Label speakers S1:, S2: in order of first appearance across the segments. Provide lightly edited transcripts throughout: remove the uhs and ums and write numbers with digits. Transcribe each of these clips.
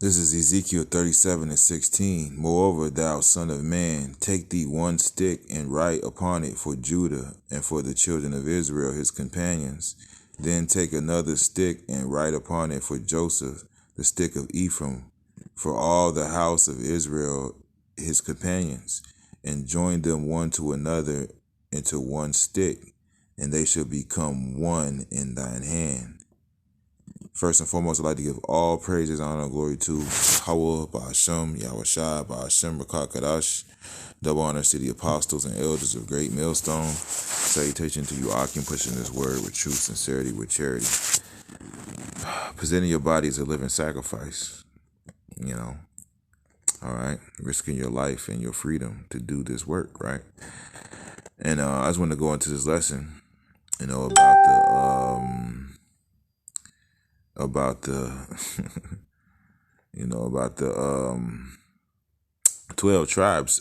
S1: This is Ezekiel 37:16. Moreover, thou son of man, take thee one stick and write upon it for Judah and for the children of Israel his companions. Then take another stick and write upon it for Joseph, the stick of Ephraim, for all the house of Israel his companions, and join them one to another into one stick, and they shall become one in thine hand. First and foremost, I'd like to give all praises, honor, and glory to Yahweh, Ba'ashem, Yahushua, Ba'ashem, Rakakadash. Double honors to the apostles and elders of Great Millstone. Salutation to you, Akim, pushing this word with truth, sincerity, with charity. Presenting your body as a living sacrifice, all right? Risking your life and your freedom to do this work, right? And I just want to go into this lesson, about the 12 tribes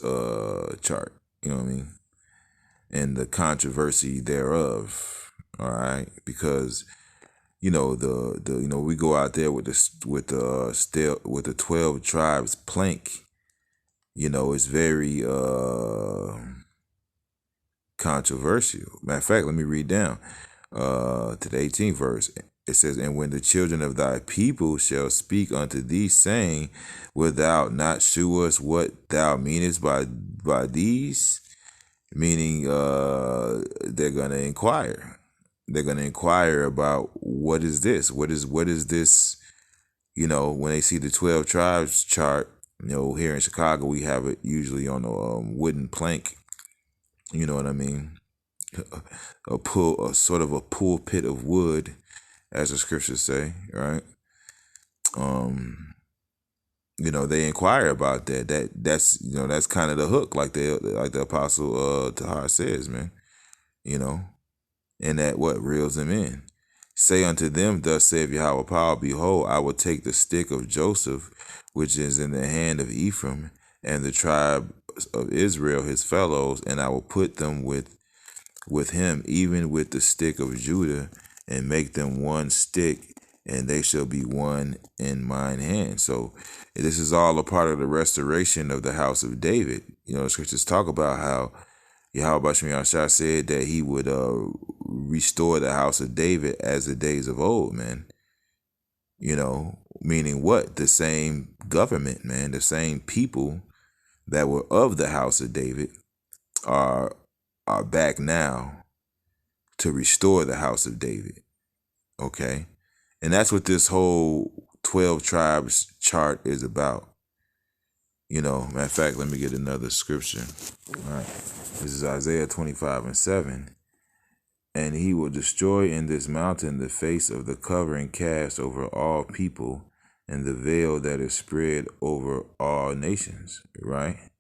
S1: chart, you know what I mean, and the controversy thereof. All right, because we go out there with the 12 tribes plank. It's very controversial. Matter of fact, let me read down to the 18th verse. It says, and when the children of thy people shall speak unto thee, saying, wilt thou not shew us what thou meanest by these? Meaning, they're going to inquire. They're going to inquire about what is this? What is this? When they see the 12 tribes chart, here in Chicago, we have it usually on a wooden plank. You know what I mean? A sort of a pulpit of wood, as the scriptures say, right? They inquire about that. That's kind of the hook, like the apostle Tahar says, man. And that what reels them in. Say unto them, thus saith Yahweh power, behold, I will take the stick of Joseph, which is in the hand of Ephraim, and the tribe of Israel, his fellows, and I will put them with him, even with the stick of Judah, and make them one stick, and they shall be one in mine hand. So this is all a part of the restoration of the house of David. The scriptures talk about how Yahweh Bashmi Yahshua said that he would restore the house of David as the days of old, man. Meaning what? The same government, man, the same people that were of the house of David are back now to restore the house of David. Okay? And that's what this whole 12 tribes chart is about. Matter of fact, let me get another scripture. All right. This is Isaiah 25:7. And he will destroy in this mountain the face of the covering cast over all people, and the veil that is spread over all nations, right?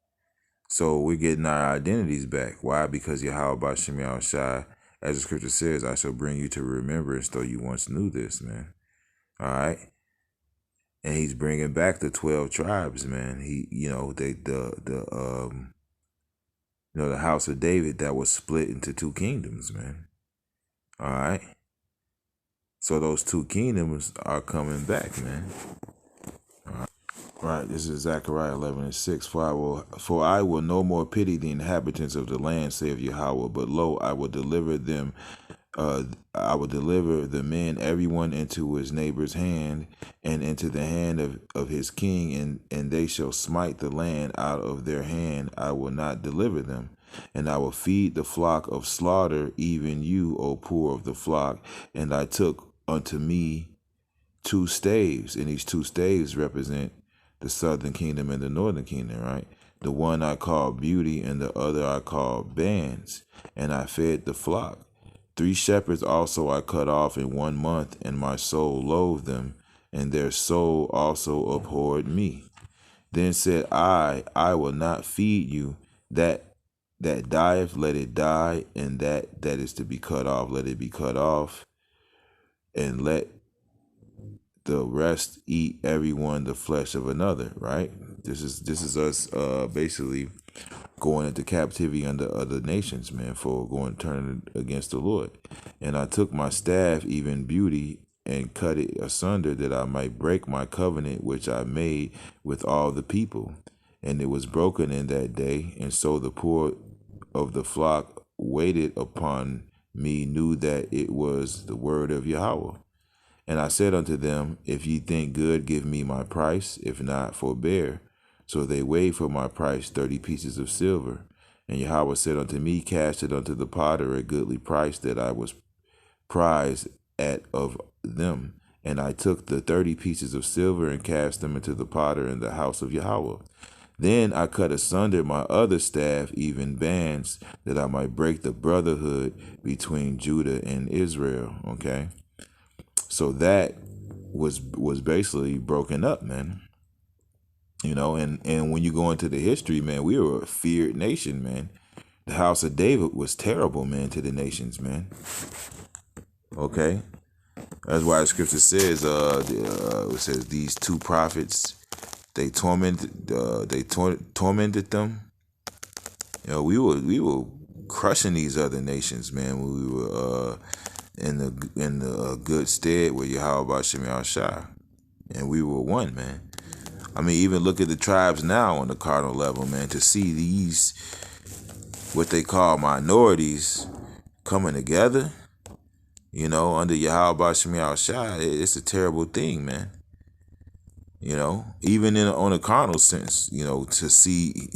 S1: So we're getting our identities back. Why? Because Yahweh B'Shem Yahushua, as the scripture says, I shall bring you to remembrance, though you once knew this, man. All right? And he's bringing back the 12 tribes, man. The house of David that was split into two kingdoms, man. All right? So those two kingdoms are coming back, man. Right, this is Zechariah 11:6. For I will no more pity the inhabitants of the land, saith Yahweh, but lo, I will deliver them. I will deliver the men, everyone into his neighbor's hand, and into the hand of his king, and they shall smite the land out of their hand. I will not deliver them. And I will feed the flock of slaughter, even you, O poor of the flock. And I took unto me 2 staves, and these 2 staves represent the southern kingdom and the northern kingdom, right? The one I call beauty, and the other I call bands. And I fed the flock. 3 shepherds also I cut off in 1 month, and my soul loathed them, and their soul also abhorred me. Then said I will not feed you. That dieth, let it die, and that is to be cut off, let it be cut off, and let the rest eat everyone the flesh of another, right? This is us basically going into captivity under other nations, man, for turning against the Lord. And I took my staff, even beauty, and cut it asunder, that I might break my covenant which I made with all the people. And it was broken in that day, and so the poor of the flock waited upon me knew that it was the word of Yahweh. And I said unto them, If ye think good, give me my price; if not, forbear. So they weighed for my price 30 pieces of silver. And Yahweh said unto me, Cast it unto the potter a goodly price that I was prized at of them. And I took the 30 pieces of silver and cast them into the potter in the house of Yahweh. Then I cut asunder my other staff, even bands, that I might break the brotherhood between Judah and Israel. Okay, so that was basically broken up, man. You know, and when you go into the history, man, we were a feared nation, man. The house of David was terrible, man, to the nations, man. Okay, that's why the scripture says, it says these two prophets, they tormented them. You know, we were crushing these other nations, man. When we were in the good stead with Yahweh Shem Shai, and we were one, man. I mean, even look at the tribes now on the cardinal level, man. To see these, what they call minorities, coming together, you know, under Yahweh Shem Shai, it's a terrible thing, man. You know, even on a carnal sense, you know, to see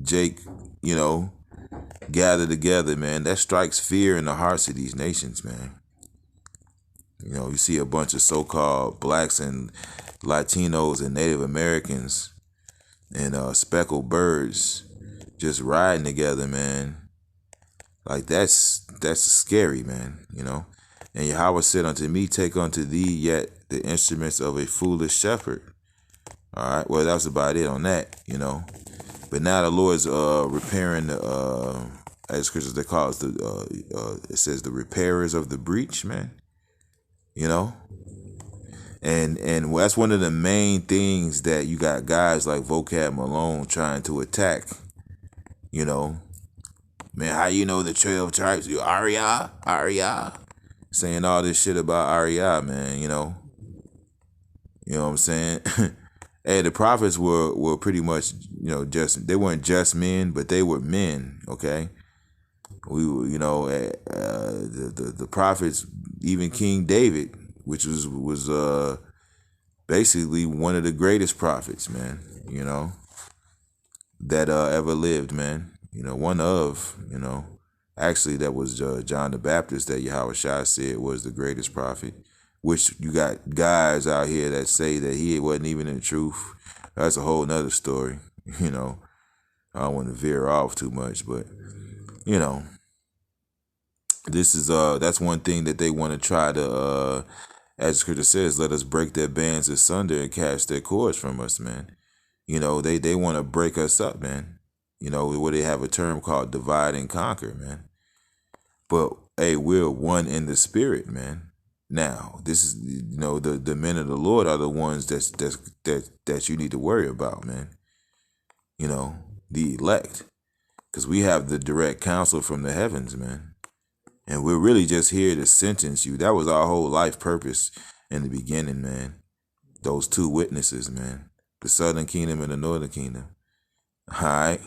S1: Jake, you know, gather together, man, that strikes fear in the hearts of these nations, man. You know, you see a bunch of so-called blacks and Latinos and Native Americans and speckled birds just riding together, man. Like that's scary, man, you know. And Yahweh said unto me, Take unto thee yet the instruments of a foolish shepherd. All right, well, that's about it on that, you know. But now the Lord's repairing the, as scriptures they call it, it says the repairers of the breach, man. You know, and that's one of the main things that you got guys like Vocab Malone trying to attack. You know, man, how you know the 12 tribes? You Arya, saying all this shit about Arya, man. You know what I'm saying? Hey, the prophets were pretty much, you know, they weren't just men, but they were men. Okay, we were, you know, the prophets, even King David, which was basically one of the greatest prophets, man, you know, that ever lived, man. You know, one of, you know, actually that was John the Baptist that Yahweh Shai said was the greatest prophet, which you got guys out here that say that he wasn't even in the truth. That's a whole nother story, you know. I don't want to veer off too much, but, you know, this is that's one thing that they want to try to, as the scripture says, let us break their bands asunder and cast their cords from us, man. You know, they want to break us up, man. You know, where they have a term called divide and conquer, man. But hey, we're one in the spirit, man. Now, this is, you know, the men of the Lord are the ones that you need to worry about, man. You know, the elect, because we have the direct counsel from the heavens, man. And we're really just here to sentence you. That was our whole life purpose in the beginning, man. Those two witnesses, man. The southern kingdom and the northern kingdom. All right.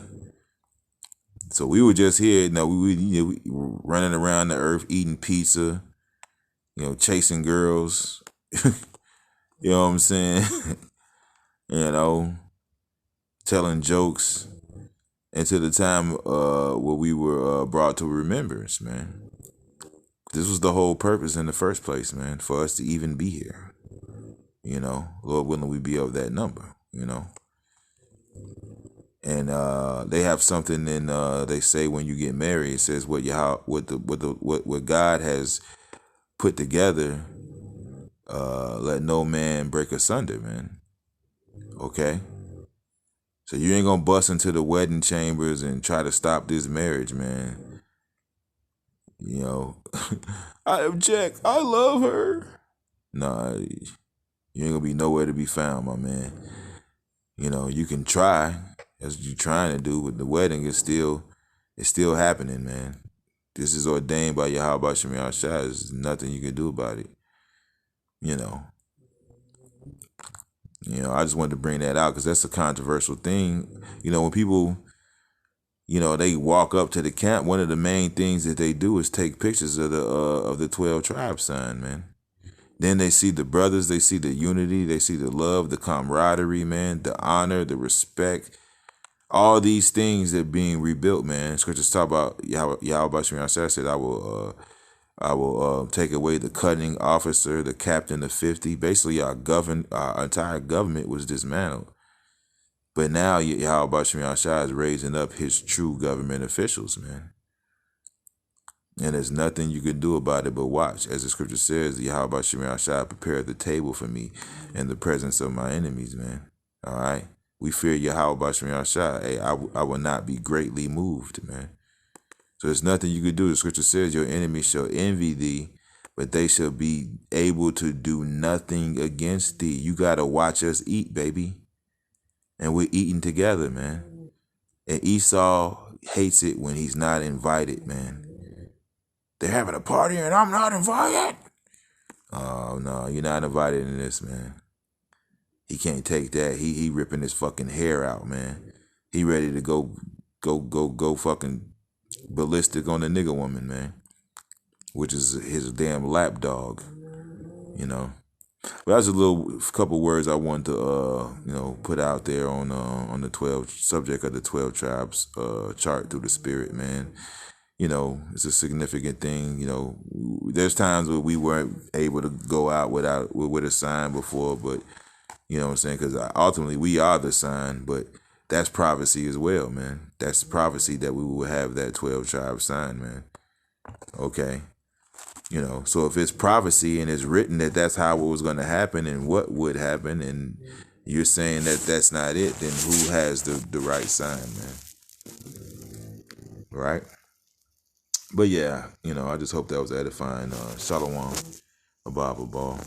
S1: So we were just here, you know, we running around the earth, eating pizza, you know, chasing girls. You know what I'm saying? You know, telling jokes until the time where we were brought to remembrance, man. This was the whole purpose in the first place, man, for us to even be here. You know, Lord willing, we be of that number, you know. And they have something in they say when you get married, it says what God has put together, let no man break asunder, man. Okay? So you ain't gonna bust into the wedding chambers and try to stop this marriage, man. You know, I object. I love her. Nah, you ain't gonna be nowhere to be found, my man. You know, you can try. That's what you're trying to do, but the wedding is still happening, man. This is ordained by Yahweh Shem Shai. There's nothing you can do about it. You know, I just wanted to bring that out because that's a controversial thing. When people, they walk up to the camp, one of the main things that they do is take pictures of the 12 tribe sign, man. Then they see the brothers, they see the unity, they see the love, the camaraderie, man, the honor, the respect, all these things that being rebuilt, man. Scriptures talk about Yahweh said, I will take away the cutting officer, the captain of 50. Basically, our entire government was dismantled. But now Yahweh is raising up his true government officials, man. And there's nothing you can do about it but watch. As the scripture says, Yahweh prepared the table for me in the presence of my enemies, man. All right? We fear Yahweh Hey, I will not be greatly moved, man. So there's nothing you can do. The scripture says your enemies shall envy thee, but they shall be able to do nothing against thee. You got to watch us eat, baby. And we're eating together, man. And Esau hates it when he's not invited, man. They're having a party and I'm not invited. Oh, no, you're not invited in this, man. He can't take that. He ripping his fucking hair out, man. He ready to go fucking ballistic on the nigga woman, man. Which is his damn lapdog, But that's a couple words I wanted to, put out there on the 12 subject of the 12 tribes chart through the spirit, man. It's a significant thing. There's times where we weren't able to go out with a sign before, but you know what I'm saying? Because ultimately we are the sign, but that's prophecy as well, man. That's prophecy that we will have that 12 tribe sign, man. Okay. So if it's prophecy and it's written that that's how it was going to happen and what would happen, and you're saying that that's not it, then who has the right sign, man? Right? But yeah, I just hope that was edifying. Shalom, Abba Ball.